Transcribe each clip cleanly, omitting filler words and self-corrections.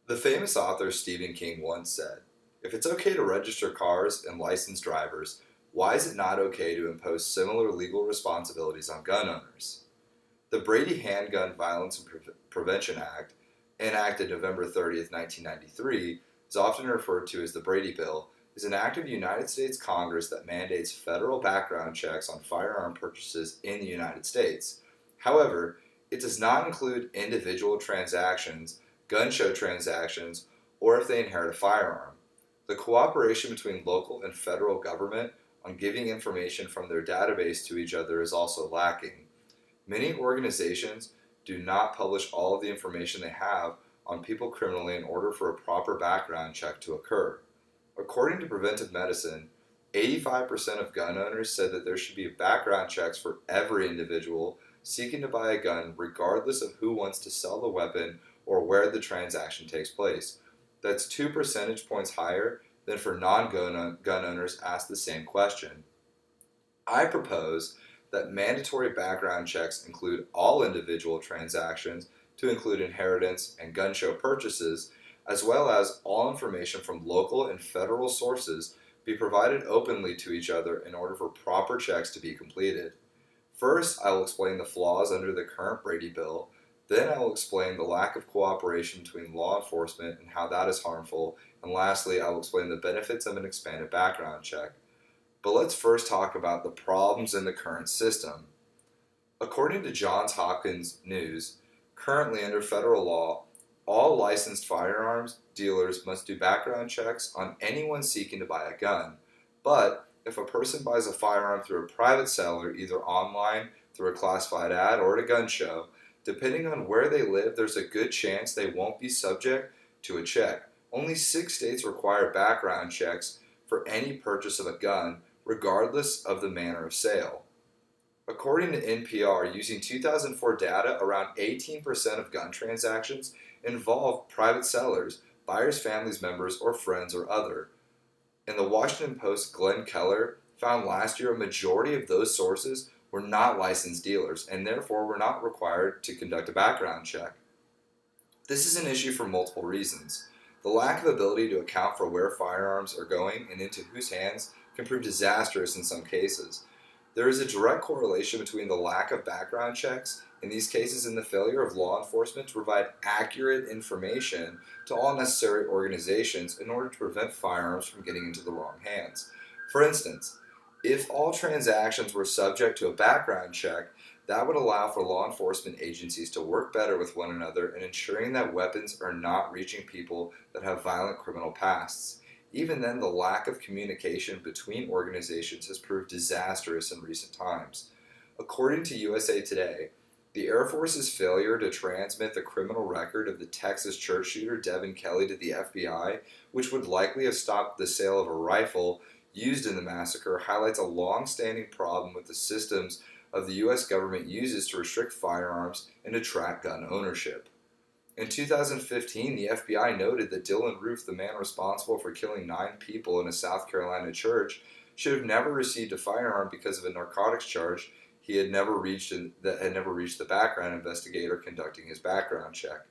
The famous author Stephen King once said, "If it's okay to register cars and license drivers, why is it not okay to impose similar legal responsibilities on gun owners?" The Brady Handgun Violence and Prevention Act, enacted November 30th, 1993, is often referred to as the Brady Bill, is an act of the United States Congress that mandates federal background checks on firearm purchases in the United States. However, it does not include individual transactions, gun show transactions, or if they inherit a firearm. The cooperation between local and federal government on giving information from their database to each other is also lacking. Many organizations do not publish all of the information they have on people criminally in order for a proper background check to occur. According to Preventive Medicine, 85% of gun owners said that there should be background checks for every individual seeking to buy a gun, regardless of who wants to sell the weapon or where the transaction takes place. That's 2 percentage points higher than for non-gun owners asked the same question. I propose that mandatory background checks include all individual transactions to include inheritance and gun show purchases, as well as all information from local and federal sources be provided openly to each other in order for proper checks to be completed. First, I will explain the flaws under the current Brady Bill. Then I will explain the lack of cooperation between law enforcement and how that is harmful. And lastly, I will explain the benefits of an expanded background check. But let's first talk about the problems in the current system. According to Johns Hopkins News, currently under federal law, all licensed firearms dealers must do background checks on anyone seeking to buy a gun. But if a person buys a firearm through a private seller, either online, through a classified ad, or at a gun show, depending on where they live, there's a good chance they won't be subject to a check. Only 6 states require background checks for any purchase of a gun, regardless of the manner of sale. According to NPR, using 2004 data, around 18% of gun transactions involve private sellers, buyers' families members, or friends or other. In the Washington Post, Glenn Keller found last year a majority of those sources were not licensed dealers and therefore were not required to conduct a background check. This is an issue for multiple reasons. The lack of ability to account for where firearms are going and into whose hands can prove disastrous in some cases. There is a direct correlation between the lack of background checks in these cases and the failure of law enforcement to provide accurate information to all necessary organizations in order to prevent firearms from getting into the wrong hands. For instance, if all transactions were subject to a background check, that would allow for law enforcement agencies to work better with one another in ensuring that weapons are not reaching people that have violent criminal pasts. Even then, the lack of communication between organizations has proved disastrous in recent times. According to USA Today, the Air Force's failure to transmit the criminal record of the Texas church shooter Devin Kelly to the FBI, which would likely have stopped the sale of a rifle used in the massacre, highlights a long-standing problem with the systems of the U.S. government uses to restrict firearms and to track gun ownership. In 2015, the FBI noted that Dylan Roof, the man responsible for killing 9 people in a South Carolina church, should have never received a firearm because of a narcotics charge that had never reached the background investigator conducting his background check.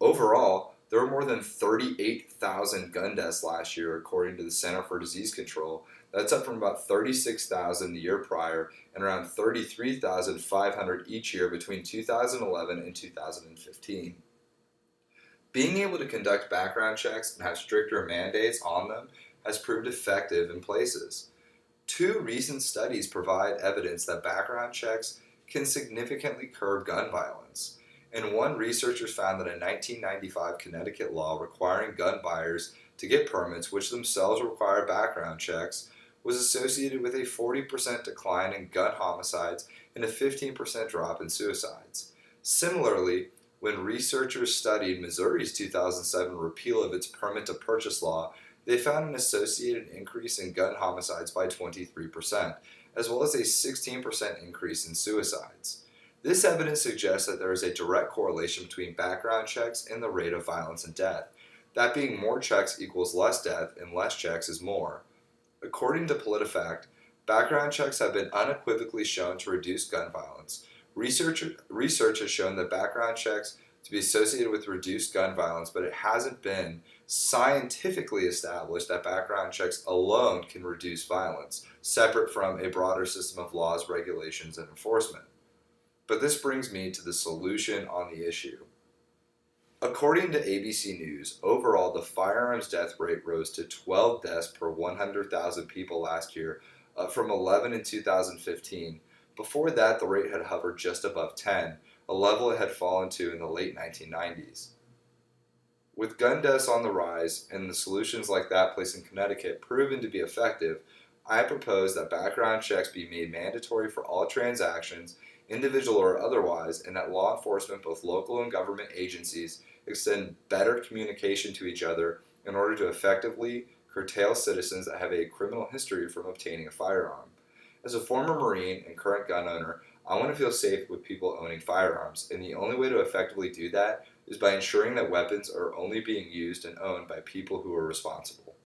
Overall, there were more than 38,000 gun deaths last year, according to the Center for Disease Control. That's up from about 36,000 the year prior and around 33,500 each year between 2011 and 2015. Being able to conduct background checks and have stricter mandates on them has proved effective in places. 2 recent studies provide evidence that background checks can significantly curb gun violence. In one, researchers found that a 1995 Connecticut law requiring gun buyers to get permits, which themselves require background checks, was associated with a 40% decline in gun homicides and a 15% drop in suicides. Similarly, when researchers studied Missouri's 2007 repeal of its permit to purchase law, they found an associated increase in gun homicides by 23%, as well as a 16% increase in suicides. This evidence suggests that there is a direct correlation between background checks and the rate of violence and death. That being, more checks equals less death and less checks is more. According to PolitiFact, background checks have been unequivocally shown to reduce gun violence. Research has shown that background checks to be associated with reduced gun violence, but it hasn't been scientifically established that background checks alone can reduce violence, separate from a broader system of laws, regulations, and enforcement. But this brings me to the solution on the issue. According to ABC News, overall the firearms death rate rose to 12 deaths per 100,000 people last year, up from 11 in 2015. Before that, the rate had hovered just above 10, a level it had fallen to in the late 1990s. With gun deaths on the rise and the solutions like that placed in Connecticut proven to be effective, I propose that background checks be made mandatory for all transactions, individual or otherwise, and that law enforcement, both local and government agencies, extend better communication to each other in order to effectively curtail citizens that have a criminal history from obtaining a firearm. As a former Marine and current gun owner, I want to feel safe with people owning firearms, and the only way to effectively do that is by ensuring that weapons are only being used and owned by people who are responsible.